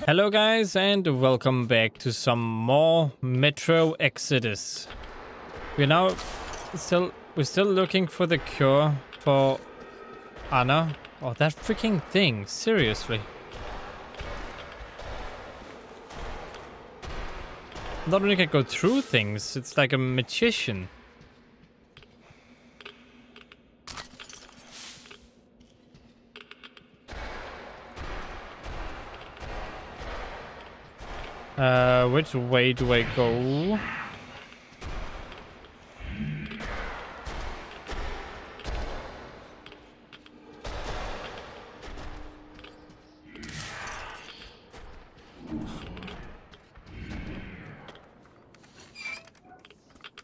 Hello guys and welcome back to some more Metro Exodus. We're still looking for the cure for Anna. Oh, that freaking thing, seriously. Not only can go through things, it's like a magician. Which way do I go?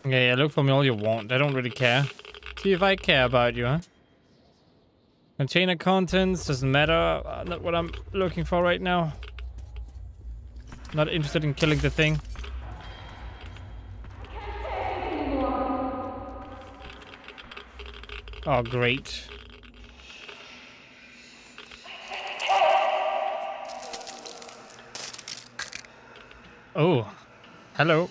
Yeah, look for me all you want. I don't really care. See if I care about you, huh? Container contents, doesn't matter. Not what I'm looking for right now. Not interested in killing the thing. Oh, great. Oh, hello.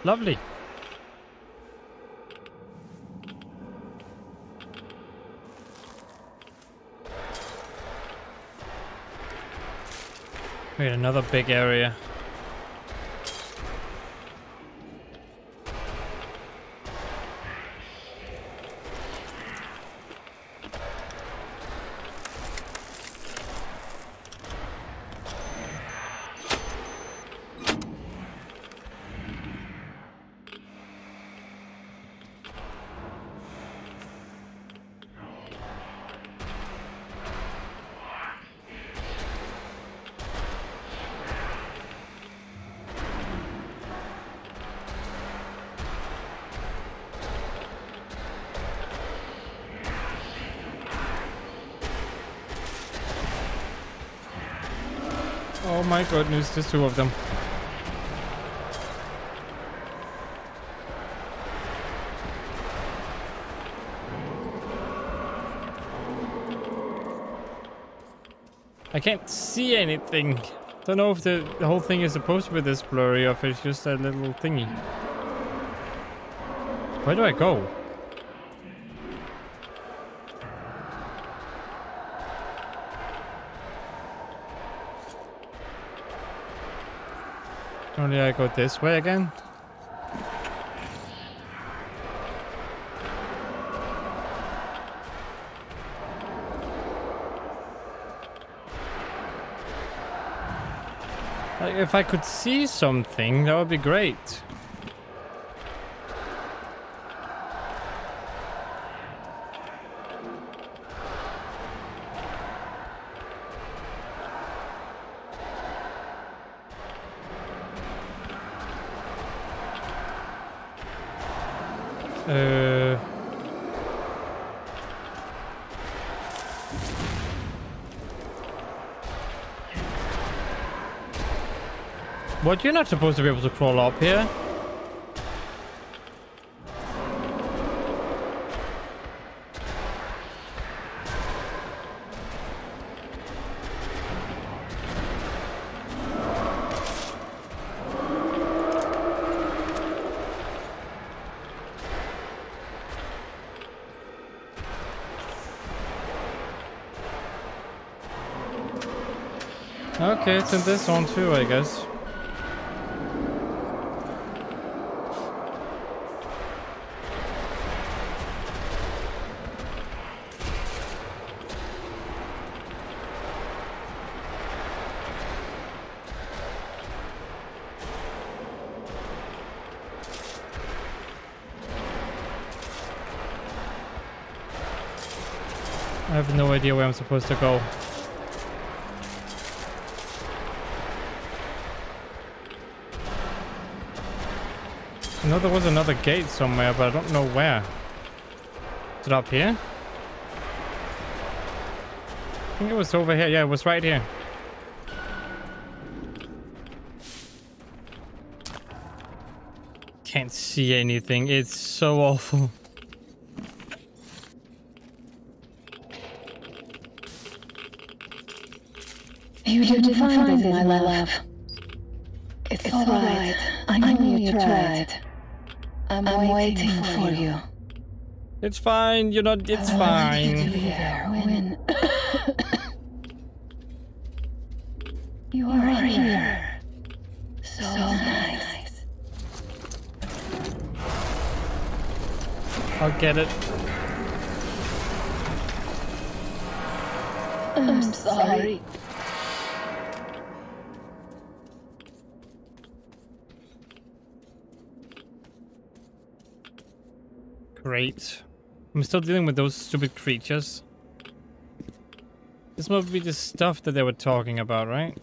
Lovely. Wait, another big area. Oh my goodness, there's two of them. I can't see anything. Don't know if the whole thing is supposed to be this blurry or if it's just a little thingy. Where do I go? Only I go this way again. Like, if I could see something, that would be great. What, you're not supposed to be able to crawl up here? Okay, it's in this one too, I guess. I have no idea where I'm supposed to go. I know there was another gate somewhere, but I don't know where. Is it up here? I think it was over here. Yeah, it was right here. can't see anything. It's so awful. You didn't find it, my love. It's all right. I know you tried. I'm waiting for you. It's fine. You're not. It's I fine. wanted you to be there when you are here. So nice. I'll get it. I'm sorry. Great. I'm still dealing with those stupid creatures. This must be the stuff that they were talking about, right?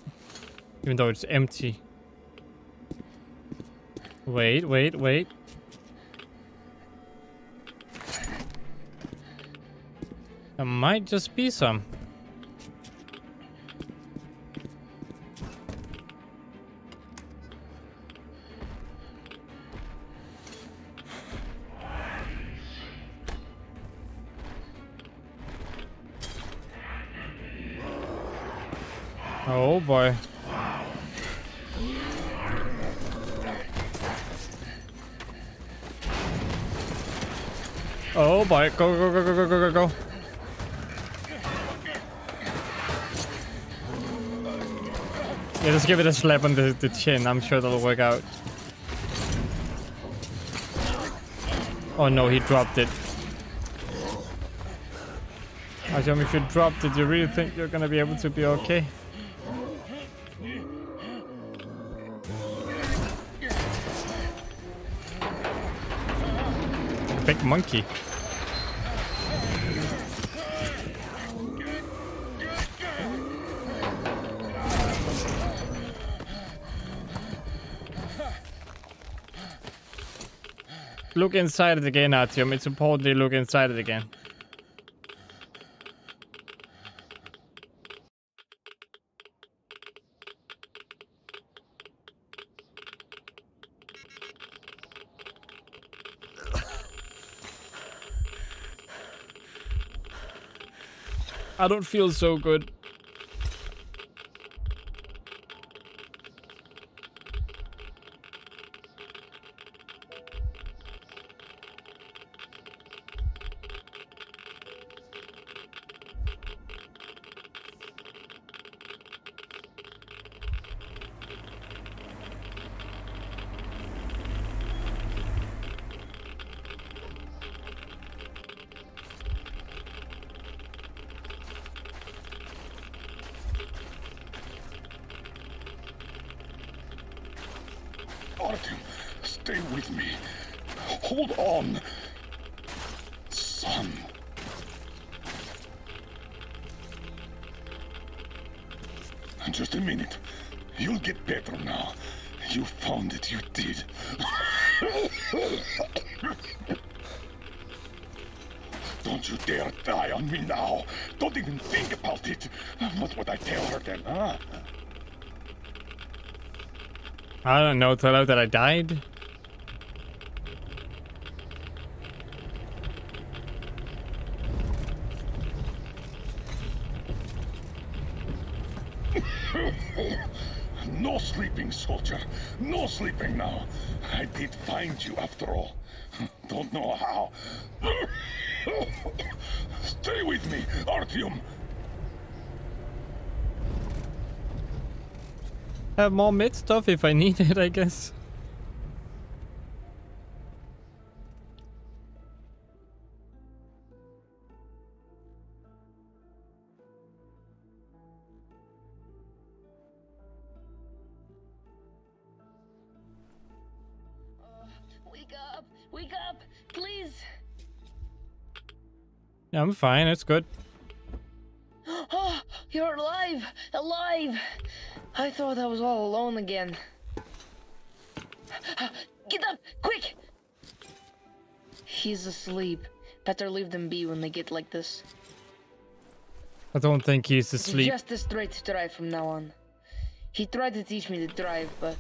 Even though it's empty. Wait, wait, wait. There might just be some. Oh boy. Oh boy, go, go, go, go, go, go, go, go. Yeah, just give it a slap on the chin. I'm sure that'll work out. Oh no, he dropped it. Artyom, if you dropped it, you really think you're gonna be able to be okay? Big monkey. Look inside it again, Artyom. It's important you look inside it again. I don't feel so good. Artyom, stay with me. Hold on. Son. Just a minute. You'll get better now. You found it, you did. Don't you dare die on me now. Don't even think about it. What would I tell her then, huh? I don't know, tell her that I died. No sleeping, soldier. No sleeping now. I did find you after all. Don't know how. Stay with me, Artyom. Have more mid stuff if I need it, I guess. Wake up, please. Yeah, I'm fine, it's good. Oh, you're alive, alive. I thought I was all alone again. Get up, quick. He's asleep. Better leave them be when they get like this. I don't think he's It's asleep. just a straight drive from now on. He tried to teach me to drive, but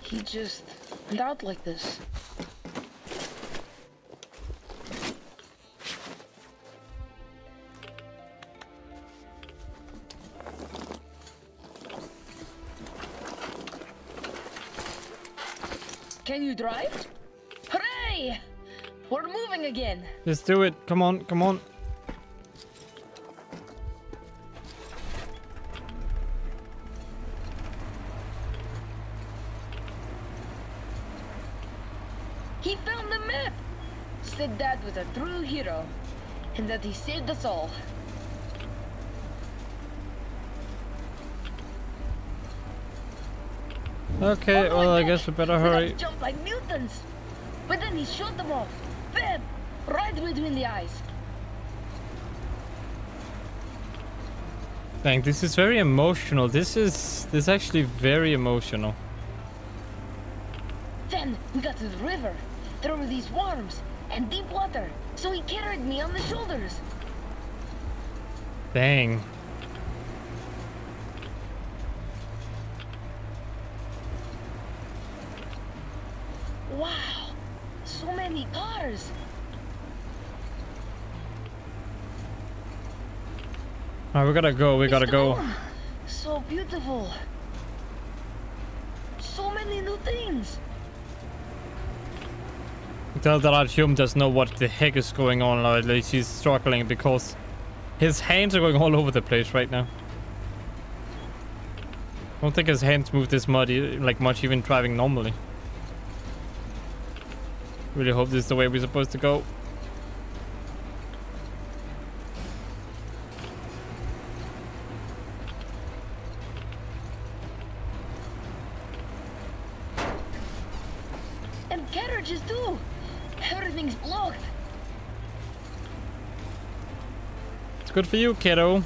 he just and out like this. Can you drive? Hooray! We're moving again. Let's do it. Come on, come on. He found the map! Said Dad was a true hero, and that he saved us all. Okay, Oh well, my I God, guess we better we hurry. gotta jump like mutants! But then he shot them off. Bam! Right between the eyes. Dang, this is very emotional. This is actually very emotional. Then we got to the river. There were these worms and deep water, so he carried me on the shoulders. Dang. Wow, so many cars. Alright, we gotta go, we gotta go. So beautiful. So many new things. Tell that Hume doesn't know what the heck is going on, or at least he's struggling because his hands are going all over the place right now. I don't think his hands move this much even driving normally. Really hope this is the way we're supposed to go. And carriages too. Everything's blocked. It's good for you, kiddo.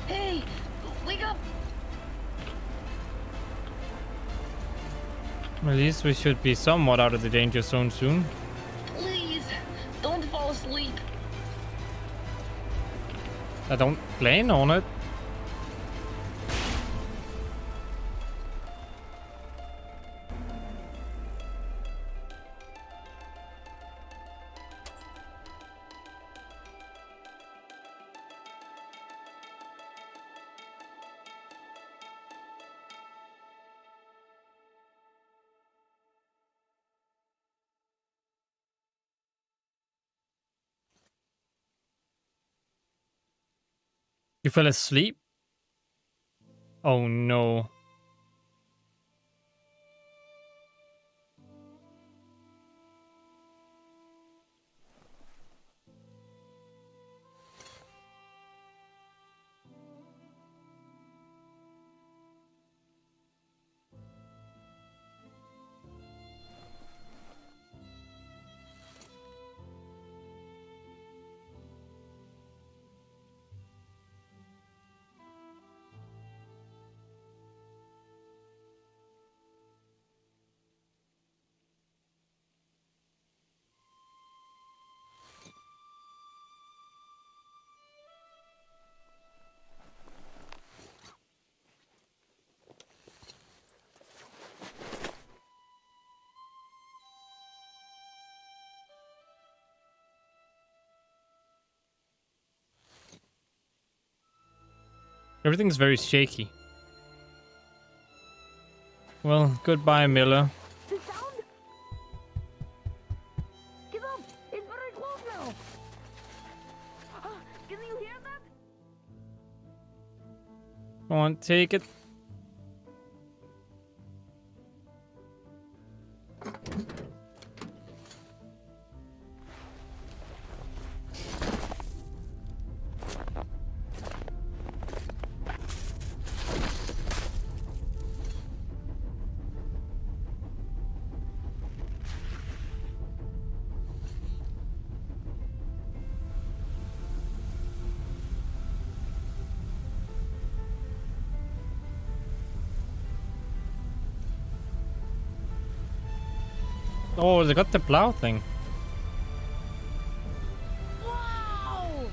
Hey, wake up. At least we should be somewhat out of the danger zone soon. Please, don't fall asleep. I don't plan on it. You fell asleep? Oh no. Everything's very shaky. Well, goodbye, Miller. The sound? Get up! It's very close now. Can you hear that? Go on, take it. Oh, they got the plow thing. Wow!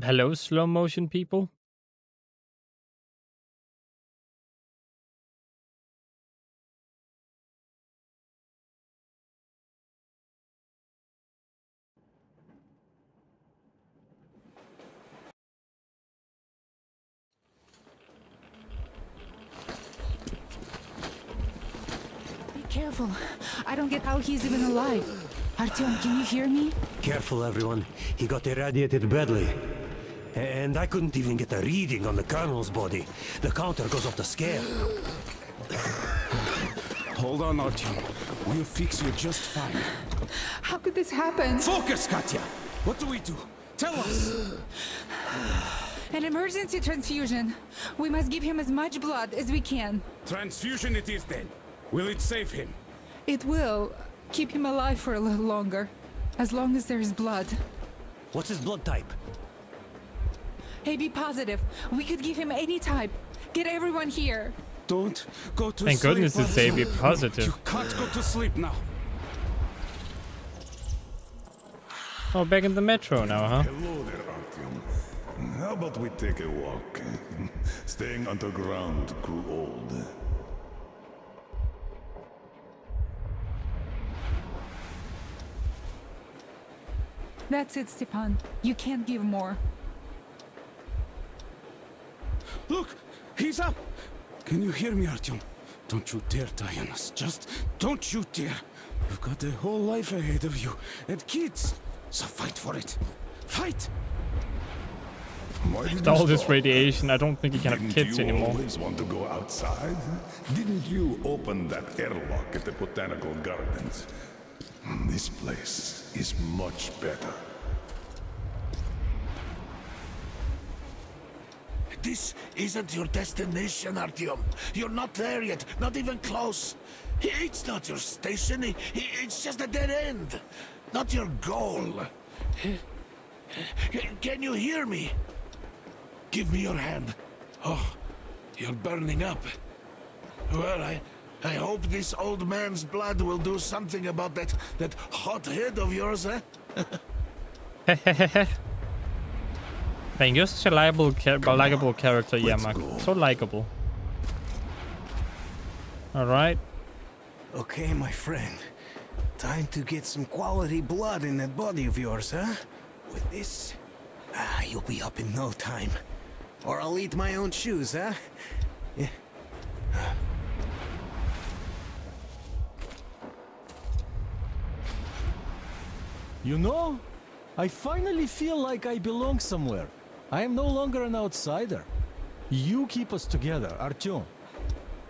Hello, slow motion people. Be careful. I don't get how he's even alive. Artyom, can you hear me? Careful, everyone. He got irradiated badly. And I couldn't even get a reading on the Colonel's body. The counter goes off the scale. Hold on, Artyom. We'll fix you just fine. How could this happen? Focus, Katya! What do we do? Tell us! An emergency transfusion. We must give him as much blood as we can. Transfusion it is then. Will it save him? It will keep him alive for a little longer. As long as there is blood. What's his blood type? AB positive. We could give him any type. Get everyone here. Don't go to Thank sleep. goodness it's Artyom. AB positive. You can't go to sleep now. Oh, back in the metro now, huh? Hello there, Artyom. How about we take a walk? Staying underground grew old. That's it, Stepan. You can't give more. Look! He's up! Can you hear me, Artyom? Don't you dare die on us. Just don't you dare. You've got a whole life ahead of you. And kids. So fight for it. Fight! Why did With you all this stop? radiation, I don't think you can have Didn't kids you anymore. always want to go outside? Didn't you open that airlock at the Botanical Gardens? This place is much better. This isn't your destination, Artyom. You're not there yet, not even close. It's not your station, it's just a dead end. Not your goal. Can you hear me? Give me your hand. Oh, you're burning up. Well, I hope this old man's blood will do something about that hot head of yours, eh? Man, you're such a likable character, Yermak. go. So likable. Alright. Okay, my friend. Time to get some quality blood in that body of yours, huh? With this, you'll be up in no time. Or I'll eat my own shoes, huh? Yeah. You know, I finally feel like I belong somewhere. I am no longer an outsider. You keep us together, Artyom.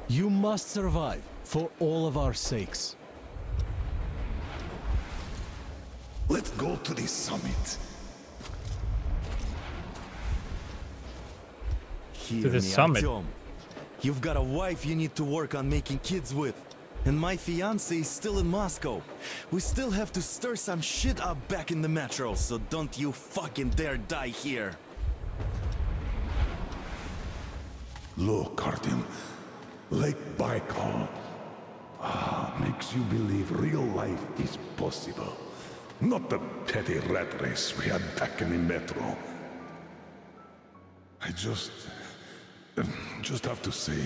You must survive for all of our sakes. Let's go to the summit. To the summit. Artyom. You've got a wife you need to work on making kids with. And my fiancé is still in Moscow. We still have to stir some shit up back in the metro, so don't you fucking dare die here. Look, Artyom. Lake Baikal. Makes you believe real life is possible. Not the petty rat race we had back in the metro. I just have to say,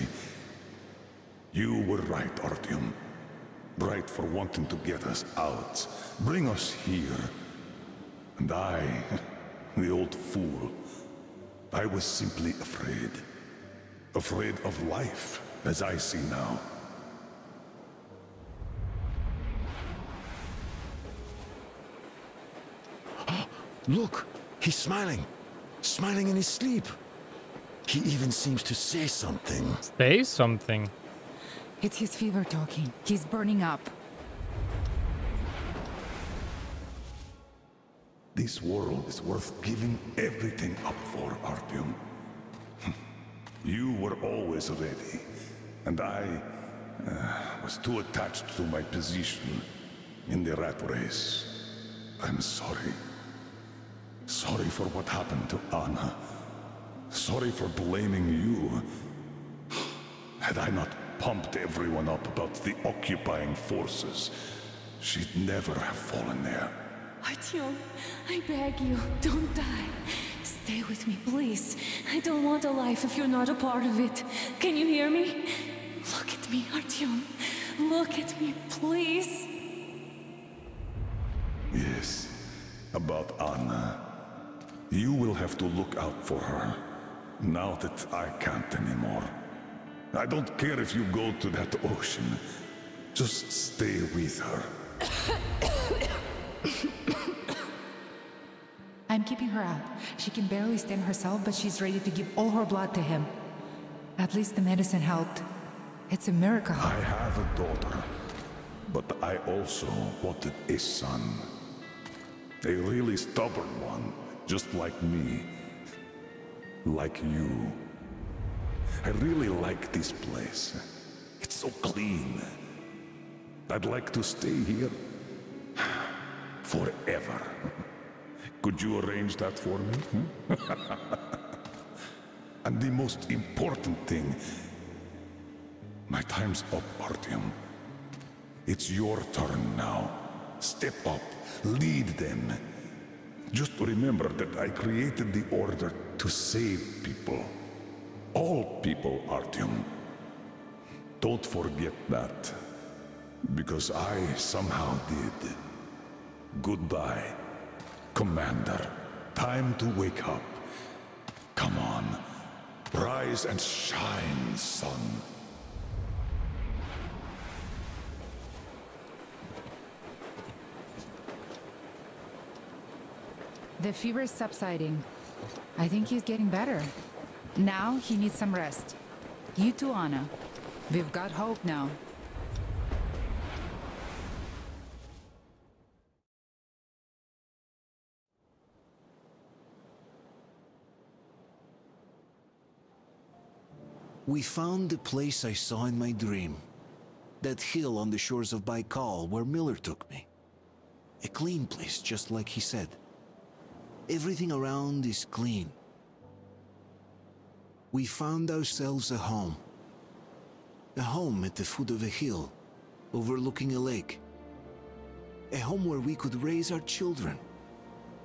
you were right, Artyom. Right for wanting to get us out, bring us here. And I, the old fool, I was simply afraid. Afraid of life, as I see now. Look, he's smiling. Smiling in his sleep. He even seems to say something. Say something. It's his fever talking. He's burning up. This world is worth giving everything up for, Artyom. You were always ready, and I was too attached to my position in the rat race. I'm sorry. Sorry for what happened to Anna. Sorry for blaming you. Had I not pumped everyone up about the occupying forces, she'd never have fallen there. Artyom, I beg you, don't die. Stay with me, please. I don't want a life if you're not a part of it. Can you hear me? Look at me, Artyom. Look at me, please. Yes, about Anna. You will have to look out for her, now that I can't anymore. I don't care if you go to that ocean. Just stay with her. I'm keeping her out. She can barely stand herself, but she's ready to give all her blood to him. At least the medicine helped. It's a miracle. I have a daughter, but I also wanted a son. A really stubborn one, just like me. Like you. I really like this place. It's so clean. I'd like to stay here forever. Could you arrange that for me? And the most important thing, my time's up, Artyom. It's your turn now. Step up, lead them. Just remember that I created the Order to save people. All people, Artyom. Don't forget that. Because I somehow did. Goodbye, Commander. Time to wake up. Come on. Rise and shine, son. The fever is subsiding. I think he's getting better. Now he needs some rest. You too, Anna. We've got hope now. We found the place I saw in my dream. That hill on the shores of Baikal where Miller took me. A clean place, just like he said. Everything around is clean. We found ourselves a home. A home at the foot of a hill, overlooking a lake. A home where we could raise our children,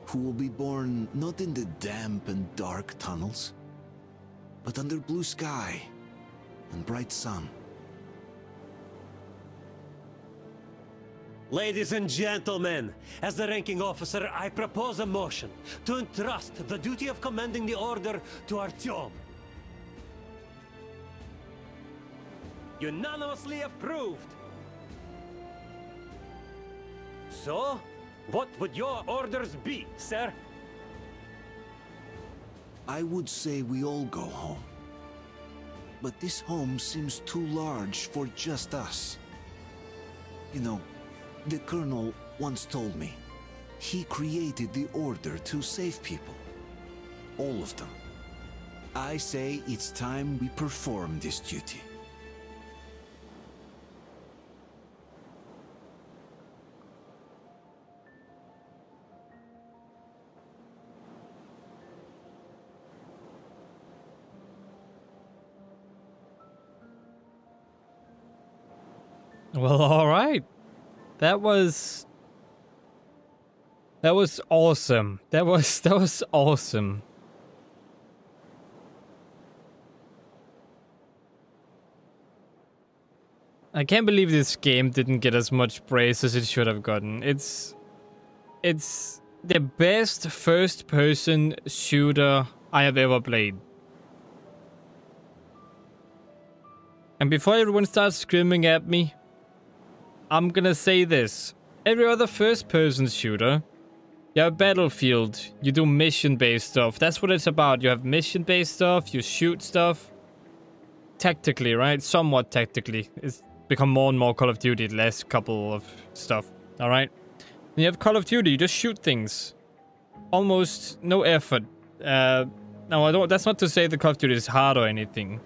who will be born not in the damp and dark tunnels, but under blue sky and bright sun. Ladies and gentlemen, as the ranking officer, I propose a motion to entrust the duty of commanding the Order to Artyom. Unanimously approved. So, what would your orders be, sir? I would say we all go home. But this home seems too large for just us. You know, the Colonel once told me, he created the Order to save people. All of them. I say it's time we perform this duty. Well, all right. That was awesome. That was awesome. I can't believe this game didn't get as much praise as it should have gotten. It's the best first-person shooter I have ever played. And before everyone starts screaming at me, I'm gonna say this. Every other first-person shooter, you have Battlefield, you do mission-based stuff. That's what it's about. You have mission-based stuff, you shoot stuff. Tactically, right? Somewhat tactically. It's become more and more Call of Duty, less couple of stuff, alright? When you have Call of Duty, you just shoot things. almost no effort. No, I don't. That's not to say the Call of Duty is hard or anything.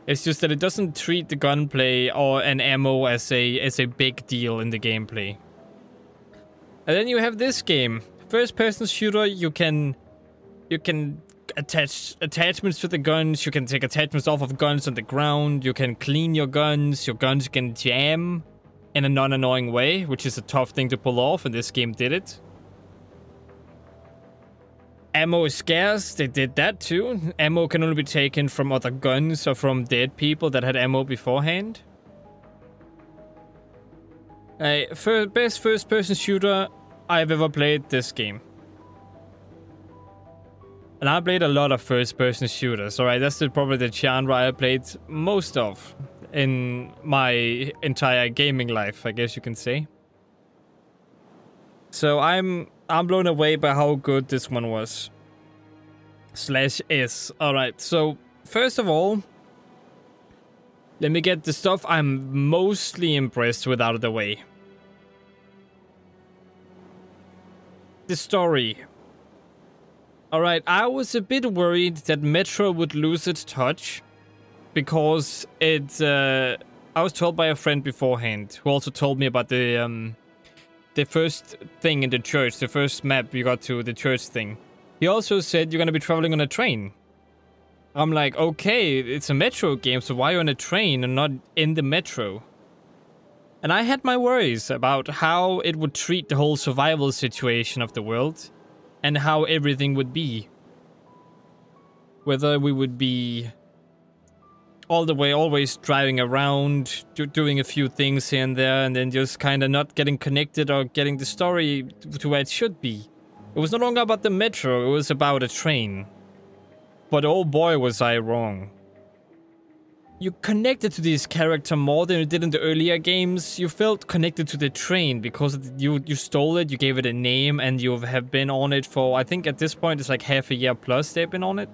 It's just that it doesn't treat the gunplay or an ammo as a big deal in the gameplay. And then you have this game, first-person shooter. You can attach attachments to the guns. You can take attachments off of guns on the ground. You can clean your guns. Your guns can jam in a non-annoying way, which is a tough thing to pull off, and this game did it. Ammo is scarce, they did that too. Ammo can only be taken from other guns or from dead people that had ammo beforehand. Best first-person shooter I've ever played this game. And I played a lot of first-person shooters, alright? That's probably the genre I played most of in my entire gaming life, I guess you can say. So I'm blown away by how good this one was. /is. Alright, so first of all, let me get the stuff I'm mostly impressed with out of the way. The story. Alright, I was a bit worried that Metro would lose its touch because I was told by a friend beforehand who also told me about the first thing in the church, the first map you got to, the church thing. He also said you're going to be traveling on a train. I'm like, okay, it's a Metro game, so why are you on a train and not in the Metro? And I had my worries about how it would treat the whole survival situation of the world and how everything would be. Whether we would be all the way always driving around, doing a few things here and there, and then just kind of not getting connected or getting the story to where it should be. It was no longer about the Metro, it was about a train. But oh boy was I wrong. You connected to this character more than you did in the earlier games. You felt connected to the train because you stole it, you gave it a name, and you have been on it for, I think at this point it's like half a year plus they've been on it.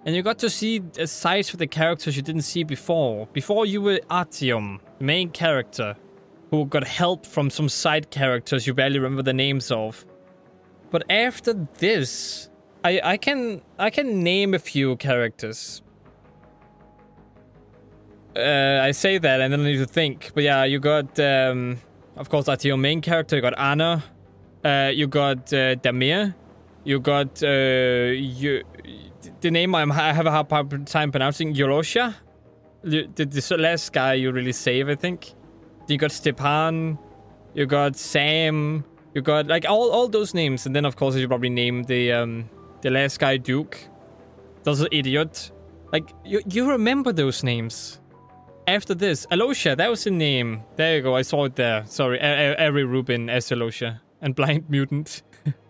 And you got to see sides of the characters you didn't see before. Before you were Artyom, the main character, who got help from some side characters you barely remember the names of. But after this, I can name a few characters. I say that and then I need to think. But yeah, you got, of course, that's your main character. You got Anna. You got Damir. You got the name I have a hard time pronouncing. Yorosha. The last guy you really save, I think. You got Stepan. You got Sam. You got like all those names, and then of course you probably name the last guy Duke. Those are idiot. Like you remember those names. After this, Alosha, that was the name. There you go, I saw it there. Sorry, Ari Rubin as Alosha. And Blind Mutant.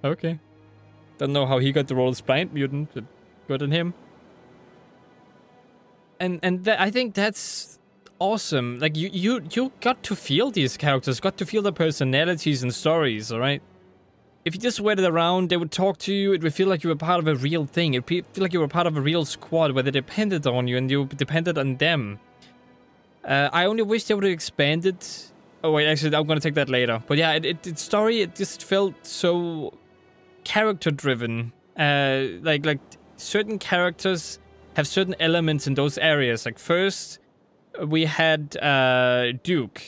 Okay. Don't know how he got the role as Blind Mutant, but good on him. And I think that's awesome. Like, you got to feel these characters, got to feel their personalities and stories, alright? If you just waited around, they would talk to you, it would feel like you were part of a real thing. It would feel like you were part of a real squad where they depended on you and you depended on them. I only wish they would have expanded. Oh wait, actually, I'm gonna take that later. But yeah, its story, it just felt so character-driven. Like certain characters have certain elements in those areas. Like first, we had Duke.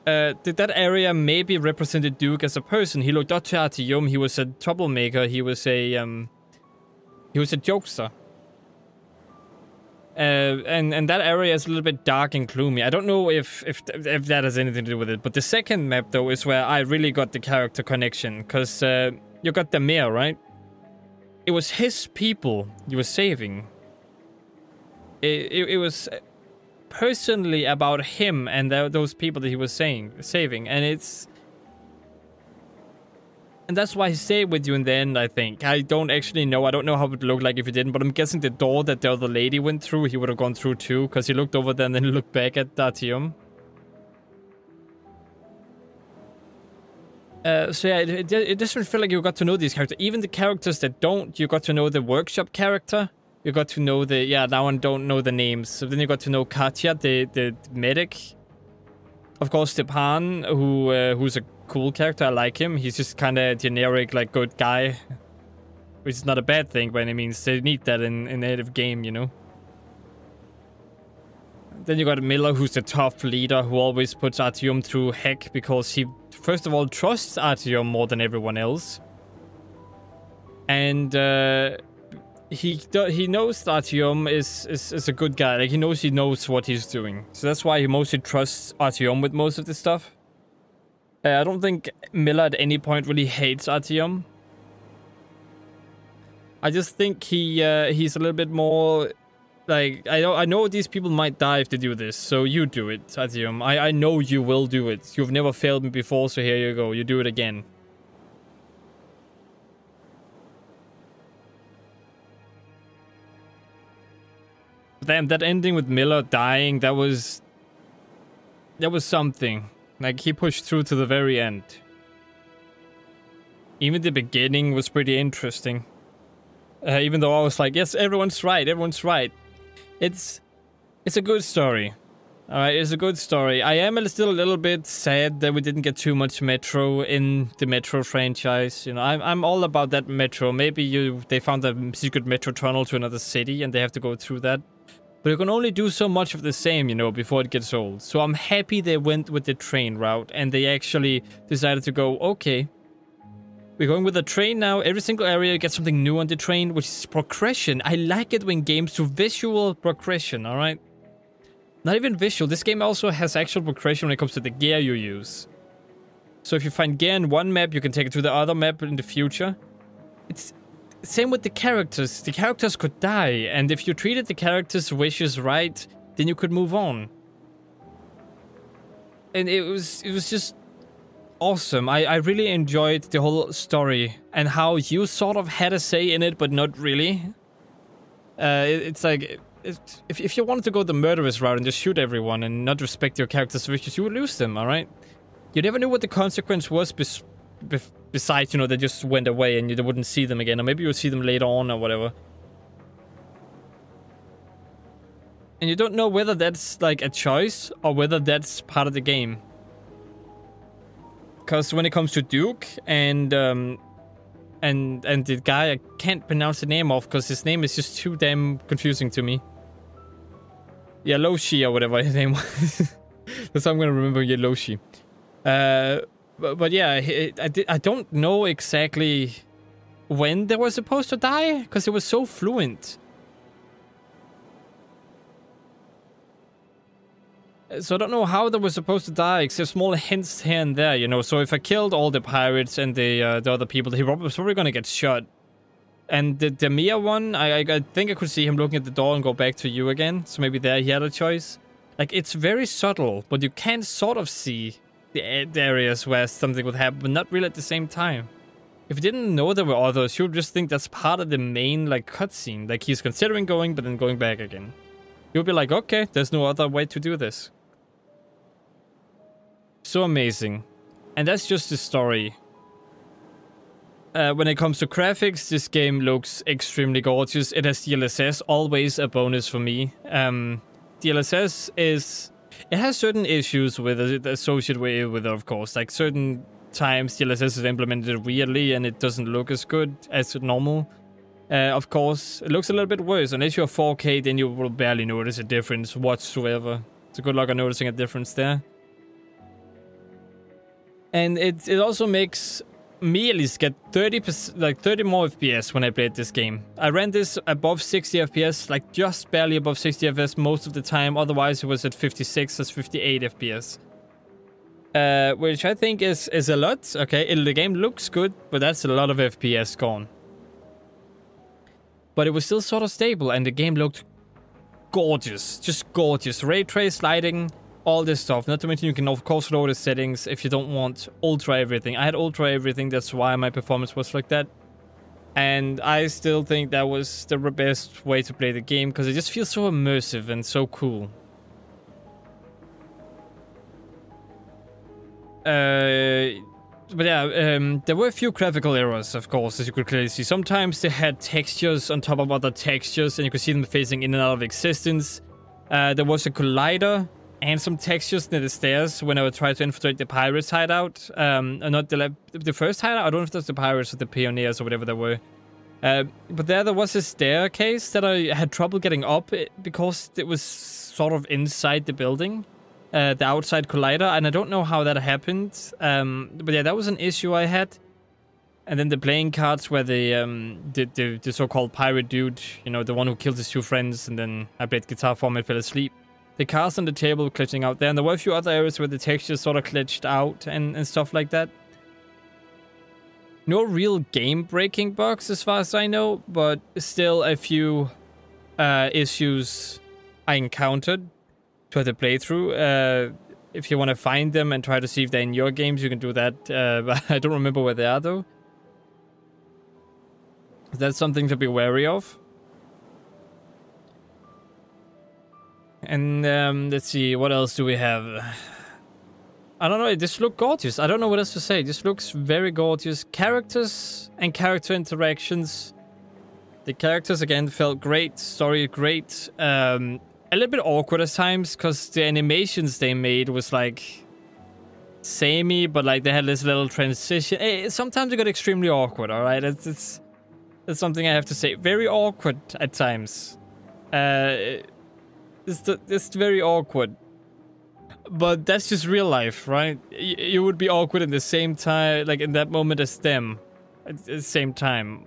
That area maybe represented Duke as a person. He looked up to Artyom. He was a troublemaker. He was a jokester. And that area is a little bit dark and gloomy. I don't know if that has anything to do with it. But the second map, though, is where I really got the character connection. Because you got the mayor, right? It was his people you were saving. It was personally about him and those people that he was saving. And that's why he stayed with you in the end, I think. I don't actually know. I don't know how it would look like if he didn't, but I'm guessing the door that the other lady went through, he would have gone through too, because he looked over there and then looked back at Artyom. So yeah, it doesn't feel like you got to know these characters. Even the characters that don't, you got to know the workshop character. You got to know the, yeah, now I don't know the names. So then you got to know Katya, the medic. Of course, Stepan, who's a cool character. I like him. He's just kind of generic, like, good guy. Which is not a bad thing by any means. They need that in native game, you know? Then you got Miller, who's the tough leader who always puts Artyom through heck because he, first of all, trusts Artyom more than everyone else. And he knows Artyom is a good guy. Like, he knows what he's doing. So that's why he mostly trusts Artyom with most of the stuff. I don't think Miller at any point really hates Artyom. I just think he's a little bit more like, I know these people might die if they do this, so you do it, Artyom. I know you will do it. You've never failed me before, so here you go. You do it again. Damn, that ending with Miller dying, that was something. Like, he pushed through to the very end. Even the beginning was pretty interesting. Even though I was like, yes, everyone's right, everyone's right. It's a good story. Alright, it's a good story. I am still a little bit sad that we didn't get too much Metro in the Metro franchise. You know, I'm all about that Metro. Maybe they found a secret Metro tunnel to another city and they have to go through that. But you can only do so much of the same, you know, before it gets old. So I'm happy they went with the train route and they actually decided to go, okay, we're going with the train now. Every single area gets something new on the train, which is progression. I like it when games do visual progression, alright? Not even visual. This game also has actual progression when it comes to the gear you use. So if you find gear in one map, you can take it to the other map in the future. It's same with the characters. The characters could die, and if you treated the characters' wishes right, then you could move on. And it was just awesome. I really enjoyed the whole story and how you sort of had a say in it, but not really. It's like, if you wanted to go the murderous route and just shoot everyone and not respect your characters' wishes, you would lose them, alright? You never knew what the consequence was besides, you know, they just went away and you wouldn't see them again, or maybe you'll see them later on or whatever. And you don't know whether that's like a choice or whether that's part of the game. Because when it comes to Duke and the guy I can't pronounce the name of because his name is just too damn confusing to me. Yaloshi or whatever his name was. That's how I'm gonna remember Yaloshi. But yeah, I don't know exactly when they were supposed to die because it was so fluent. So I don't know how they were supposed to die, except small hints here and there, you know. So if I killed all the pirates and the other people, he was probably gonna get shot. And the Mia one, I think I could see him looking at the door and go back to you again. So maybe there he had a choice. Like, it's very subtle, but you can sort of see the areas where something would happen, but not really at the same time. If you didn't know there were others, you would just think that's part of the main, like, cutscene. Like, he's considering going, but then going back again. You'll be like, okay, there's no other way to do this. So amazing. And that's just the story. When it comes to graphics, this game looks extremely gorgeous. It has DLSS, always a bonus for me. DLSS is... It has certain issues with it, associated with it, of course. Like, certain times DLSS is implemented weirdly and it doesn't look as good as normal. Of course, it looks a little bit worse. Unless you're 4K, then you will barely notice a difference whatsoever. So good luck on noticing a difference there. And it also makes me at least get 30%, like 30 more FPS when I played this game. I ran this above 60 FPS, like just barely above 60 FPS most of the time. Otherwise, it was at 56, that's 58 FPS. Which I think is a lot. Okay, the game looks good, but that's a lot of FPS gone. But it was still sort of stable, and the game looked gorgeous. Just gorgeous. Ray trace lighting, all this stuff. Not to mention you can of course lower the settings if you don't want ultra everything. I had ultra everything, that's why my performance was like that. And I still think that was the best way to play the game, because it just feels so immersive and so cool. But yeah, there were a few graphical errors, of course, as you could clearly see. Sometimes they had textures on top of other textures, and you could see them phasing in and out of existence. There was a collider and some textures near the stairs when I would try to infiltrate the pirates' hideout. Not the first hideout. I don't know if that's the pirates or the pioneers or whatever they were. But there was a staircase that I had trouble getting up because it was sort of inside the building, the outside collider, and I don't know how that happened. But yeah, that was an issue I had. And then the playing cards where the so-called pirate dude, you know, the one who killed his 2 friends, and then I played guitar for him and fell asleep. The cards on the table were glitching out there, and there were a few other areas where the textures sort of glitched out and stuff like that. No real game-breaking bugs as far as I know, but still a few issues I encountered throughout the playthrough. If you want to find them and try to see if they're in your games, you can do that. But I don't remember where they are, though. That's something to be wary of. And let's see, what else do we have? I don't know, it just looks gorgeous. I don't know what else to say. It just looks very gorgeous. Characters and character interactions. The characters, again, felt great. Story, great. A little bit awkward at times, because the animations they made was like samey, but like they had this little transition. Sometimes it got extremely awkward, alright? That's something I have to say. Very awkward at times. It's very awkward. But that's just real life, right? You would be awkward in the same time, like in that moment as them. At the same time.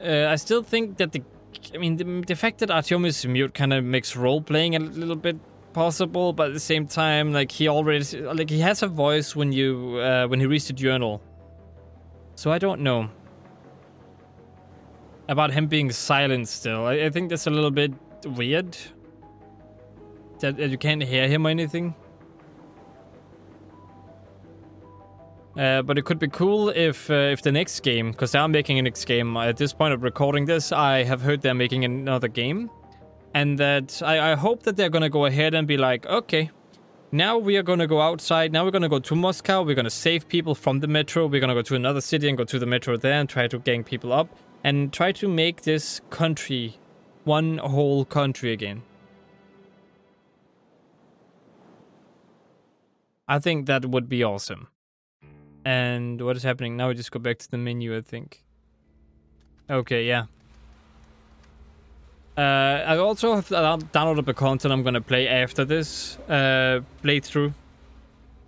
I still think that the fact that Artyom is mute kind of makes role-playing a little bit possible, but at the same time, like he has a voice when he reads the journal. So I don't know about him being silent still. I think that's a little bit weird that you can't hear him or anything. But it could be cool if the next game, because they are making a next game. At this point of recording this, I have heard they're making another game. And that I hope that they're going to go ahead and be like, okay, now we are going to go outside. Now we're going to go to Moscow. We're going to save people from the metro. We're going to go to another city and go to the metro there and try to gang people up. And try to make this country one whole country again. I think that would be awesome. And what is happening? Now we just go back to the menu, I think. Okay, yeah. I also have downloaded the content I'm gonna play after this playthrough.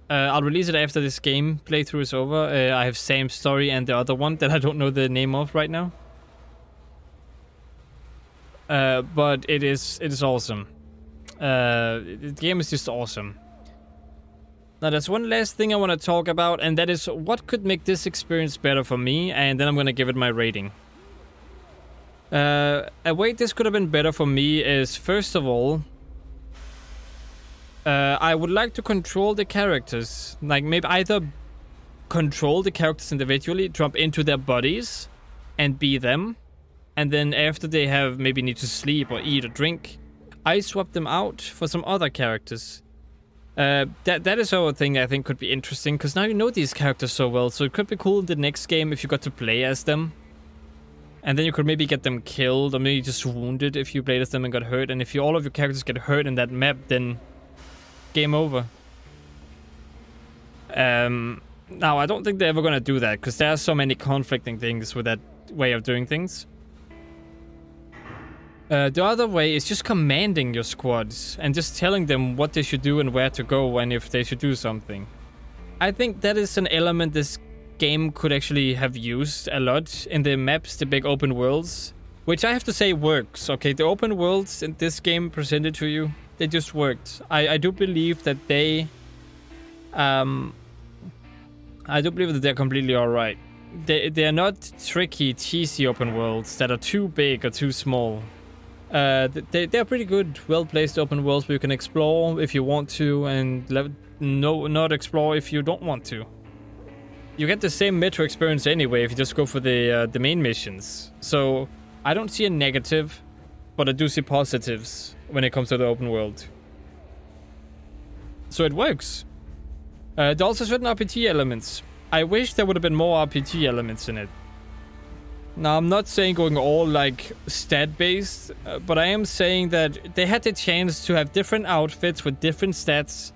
I'll release it after this game playthrough is over. I have Sam's story and the other one that I don't know the name of right now. But it is awesome. The game is just awesome. Now, there's one last thing I want to talk about, and that is what could make this experience better for me, and then I'm going to give it my rating. A way this could have been better for me is, first of all, I would like to control the characters. Like, maybe either control the characters individually, drop into their bodies, and be them. And then after they have maybe need to sleep or eat or drink, I swap them out for some other characters. That is a thing I think could be interesting, because now you know these characters so well, so it could be cool in the next game if you got to play as them. And then you could maybe get them killed, or maybe just wounded if you played as them and got hurt. And if all of your characters get hurt in that map, then game over. Now, I don't think they're ever gonna do that, because there are so many conflicting things with that way of doing things. The other way is just commanding your squads and just telling them what they should do and where to go and if they should do something. I think that is an element this game could actually have used a lot in the maps, the big open worlds, which I have to say works. Okay, the open worlds in this game presented to you, they just worked. I do believe that they... I do believe that they're completely alright. They are not tricky, cheesy open worlds that are too big or too small. They're pretty good, well-placed open worlds where you can explore if you want to and not explore if you don't want to. You get the same metro experience anyway if you just go for the main missions. So I don't see a negative, but I do see positives when it comes to the open world. So it works. There are also certain RPG elements. I wish there would have been more RPG elements in it. Now, I'm not saying going all like stat-based, but I am saying that they had the chance to have different outfits with different stats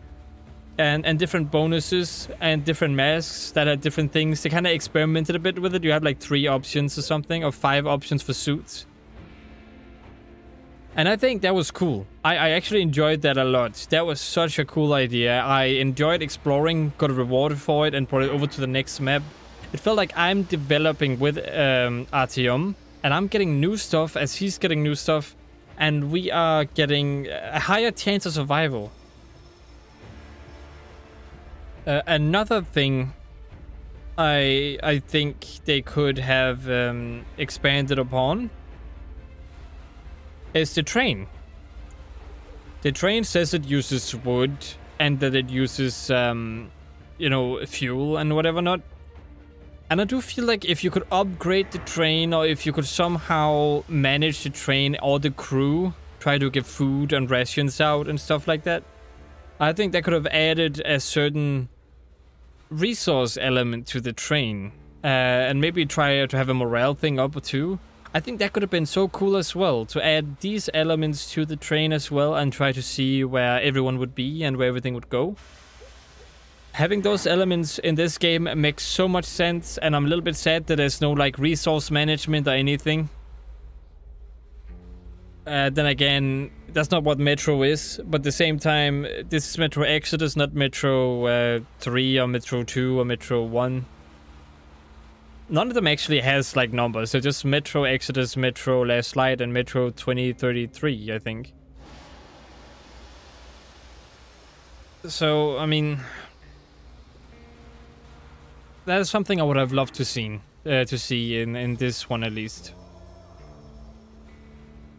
and different bonuses and different masks that had different things. They kind of experimented a bit with it. You had like 3 options or something, or 5 options for suits. And I think that was cool. I actually enjoyed that a lot. That was such a cool idea. I enjoyed exploring, got rewarded for it, and brought it over to the next map. It felt like I'm developing with Artyom, and I'm getting new stuff as he's getting new stuff, and we are getting a higher chance of survival. Another thing I think they could have expanded upon is the train. The train says it uses wood and that it uses, you know, fuel and whatever not. And I do feel like if you could upgrade the train, or if you could somehow manage the train or the crew, try to get food and rations out and stuff like that, I think that could have added a certain resource element to the train. And maybe try to have a morale thing up too. I think that could have been so cool as well, to add these elements to the train as well and try to see where everyone would be and where everything would go. Having those elements in this game makes so much sense, and I'm a little bit sad that there's no like resource management or anything. Then again, that's not what Metro is, but at the same time, this is Metro Exodus, not Metro 3 or Metro 2 or Metro 1. None of them actually has like numbers, so just Metro Exodus, Metro Last Light, and Metro 2033, I think. So, I mean, that is something I would have loved to see in this one at least.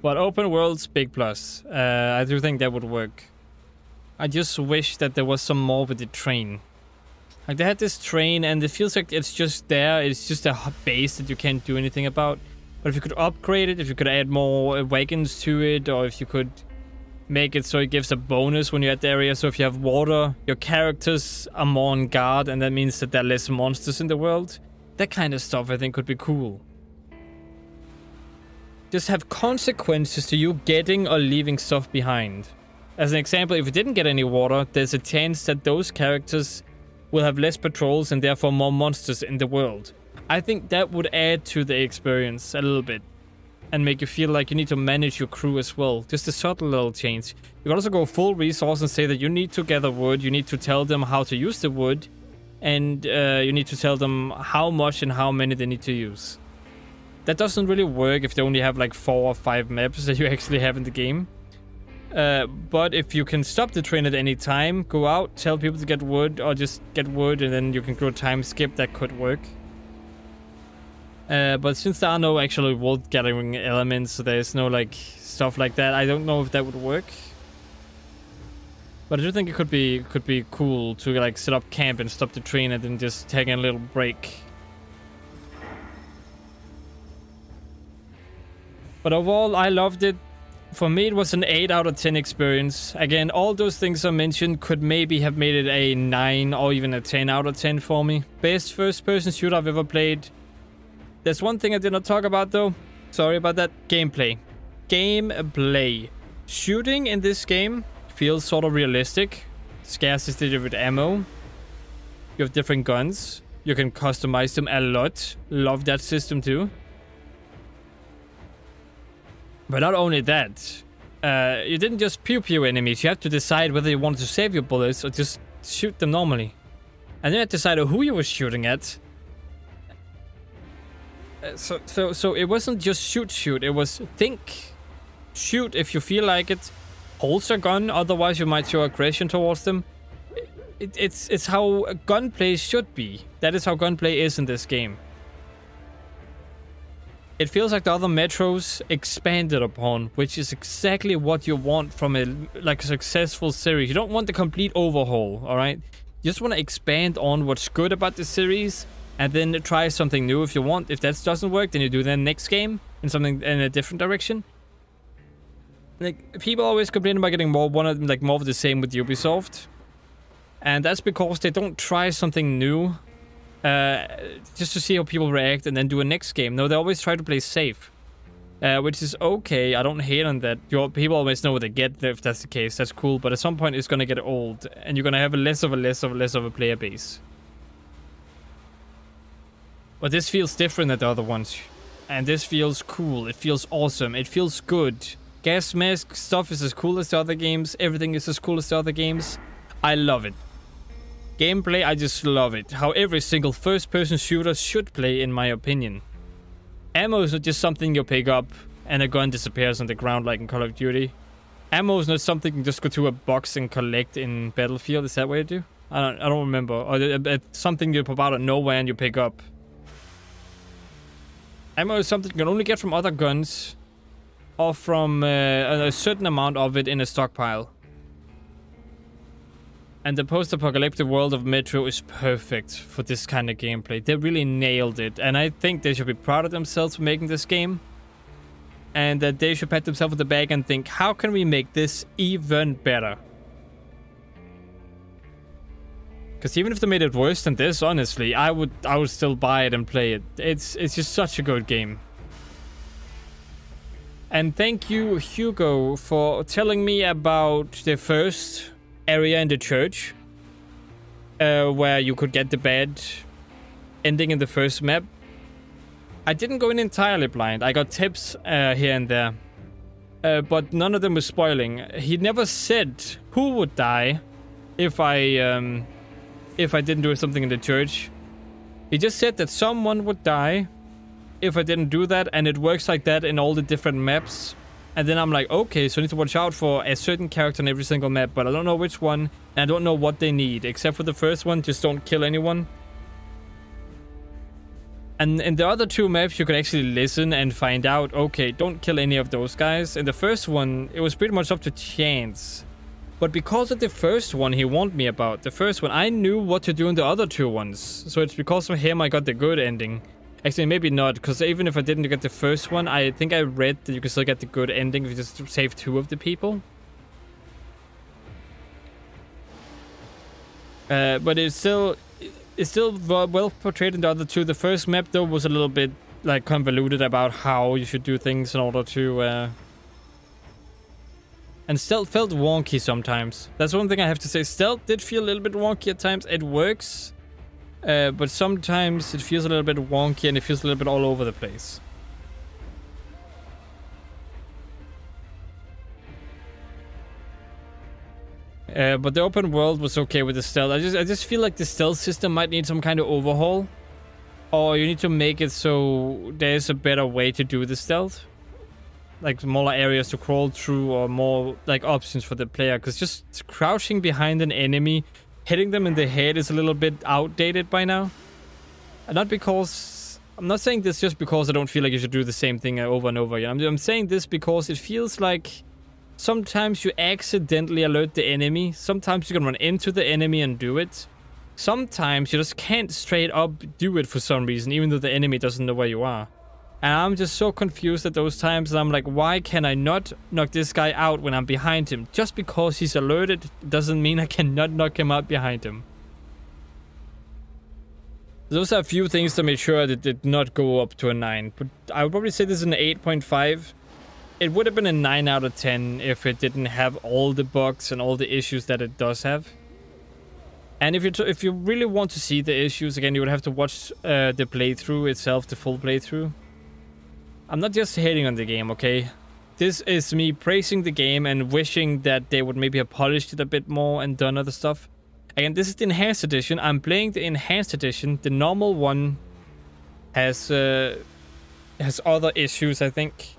But open world's big plus. I do think that would work. I just wish that there was some more with the train. Like, they had this train and it feels like it's just there. It's just a base that you can't do anything about. But if you could upgrade it, if you could add more wagons to it, or if you could make it so it gives a bonus when you're at the area. So if you have water, your characters are more on guard, and that means that there are less monsters in the world. That kind of stuff I think could be cool. Just have consequences to you getting or leaving stuff behind. As an example, if you didn't get any water, there's a chance that those characters will have less patrols and therefore more monsters in the world. I think that would add to the experience a little bit and make you feel like you need to manage your crew as well. Just a subtle little change. You can also go full resource and say that you need to gather wood, you need to tell them how to use the wood, and you need to tell them how much and how many they need to use. That doesn't really work if they only have like 4 or 5 maps that you actually have in the game. But if you can stop the train at any time, go out, tell people to get wood, or just get wood, and then you can go time skip, that could work. But since there are no actual wood gathering elements, so there's no like stuff like that, I don't know if that would work. But I do think it could be cool to like set up camp and stop the train and then just take a little break. But overall, I loved it. For me, it was an 8 out of 10 experience. Again, all those things I mentioned could maybe have made it a 9 or even a 10 out of 10 for me. Best first-person shooter I've ever played. There's one thing I did not talk about though. Sorry about that. Gameplay. Gameplay. Shooting in this game feels sort of realistic. Scarcity with ammo. You have different guns. You can customize them a lot. Love that system too. But not only that, you didn't just pew-pew enemies. You have to decide whether you wanted to save your bullets or just shoot them normally. And then you had to decide who you were shooting at. So it wasn't just shoot. It was think, shoot if you feel like it, hold your gun, otherwise you might show aggression towards them. It's how gunplay should be. That is how gunplay is in this game. It feels like the other Metros expanded upon, which is exactly what you want from a successful series. You don't want the complete overhaul, alright? You just want to expand on what's good about the series and then try something new if you want. If that doesn't work, then you do the next game in something in a different direction. Like, people always complain about getting more of the same with Ubisoft. And that's because they don't try something new just to see how people react and then do a next game. No, they always try to play safe. Which is okay. I don't hate on that. People always know what they get if that's the case. That's cool. But at some point, it's going to get old. And you're going to have less of a player base. But this feels different than the other ones. And this feels cool. It feels awesome. It feels good. Gas mask stuff is as cool as the other games. Everything is as cool as the other games. I love it. Gameplay, I just love it. How every single first-person shooter should play, in my opinion. Ammo is not just something you pick up and a gun disappears on the ground like in Call of Duty. Ammo is not something you can just go to a box and collect in Battlefield. Is that what you do? I don't remember. Or it's something you pop out of nowhere and you pick up. Ammo is something you can only get from other guns or from a certain amount of it in a stockpile. And the post-apocalyptic world of Metro is perfect for this kind of gameplay. They really nailed it. And I think they should be proud of themselves for making this game. And that they should pat themselves on the back and think, how can we make this even better? Because even if they made it worse than this, honestly, I would still buy it and play it. It's just such a good game. And thank you, Hugo, for telling me about the first area in the church where you could get the bad ending in the first map. I didn't go in entirely blind. I got tips here and there, but none of them was spoiling. He never said who would die if I didn't do something in the church. He just said that someone would die if I didn't do that, and it works like that in all the different maps. And then I'm like, okay, so I need to watch out for a certain character in every single map, but I don't know which one, and I don't know what they need. Except for the first one, just don't kill anyone. And in the other two maps, you can actually listen and find out, okay, don't kill any of those guys. In the first one, it was pretty much up to chance. But because of the first one he warned me about, the first one, I knew what to do in the other two ones. So it's because of him I got the good ending. Actually, maybe not, because even if I didn't get the first one, I think I read that you can still get the good ending if you just save 2 of the people. But it's still well portrayed in the other two. The first map, though, was a little bit like convoluted about how you should do things in order to... And stealth felt wonky sometimes. That's one thing I have to say. Stealth did feel a little bit wonky at times. It works. But sometimes it feels a little bit wonky and it feels a little bit all over the place. But the open world was okay with the stealth. I just feel like the stealth system might need some kind of overhaul. Or you need to make it so there's a better way to do the stealth. Like smaller areas to crawl through or more like options for the player. Because just crouching behind an enemy, hitting them in the head is a little bit outdated by now. And not because... I'm not saying this just because I don't feel like you should do the same thing over and over again. I'm saying this because it feels like sometimes you accidentally alert the enemy. Sometimes you can run into the enemy and do it. Sometimes you just can't straight up do it for some reason, even though the enemy doesn't know where you are. And I'm just so confused at those times. And I'm like, why can I not knock this guy out when I'm behind him? Just because he's alerted doesn't mean I cannot knock him out behind him. Those are a few things to make sure that it did not go up to a 9. But I would probably say this is an 8.5. It would have been a 9 out of 10 if it didn't have all the bugs and all the issues that it does have. And if you really want to see the issues, again, you would have to watch the playthrough itself, the full playthrough. I'm not just hating on the game, okay? This is me praising the game and wishing that they would maybe have polished it a bit more and done other stuff. Again, this is the Enhanced Edition. I'm playing the Enhanced Edition. The normal one has other issues, I think.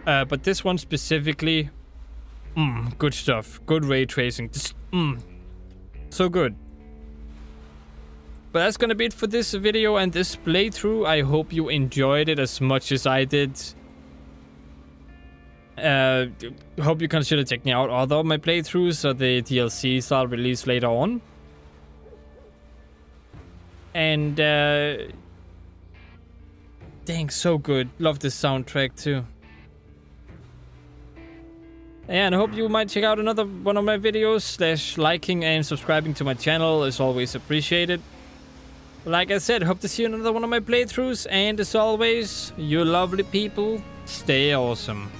But this one specifically, good stuff. Good ray tracing. Just, so good. But that's gonna be it for this video and this playthrough. I hope you enjoyed it as much as I did. Hope you consider checking out other of my playthroughs or the DLCs I'll release later on. And dang, so good. Love the soundtrack too. And I hope you might check out another one of my videos. / liking and subscribing to my channel is always appreciated. like I said, hope to see you in another one of my playthroughs. And as always, you lovely people, stay awesome.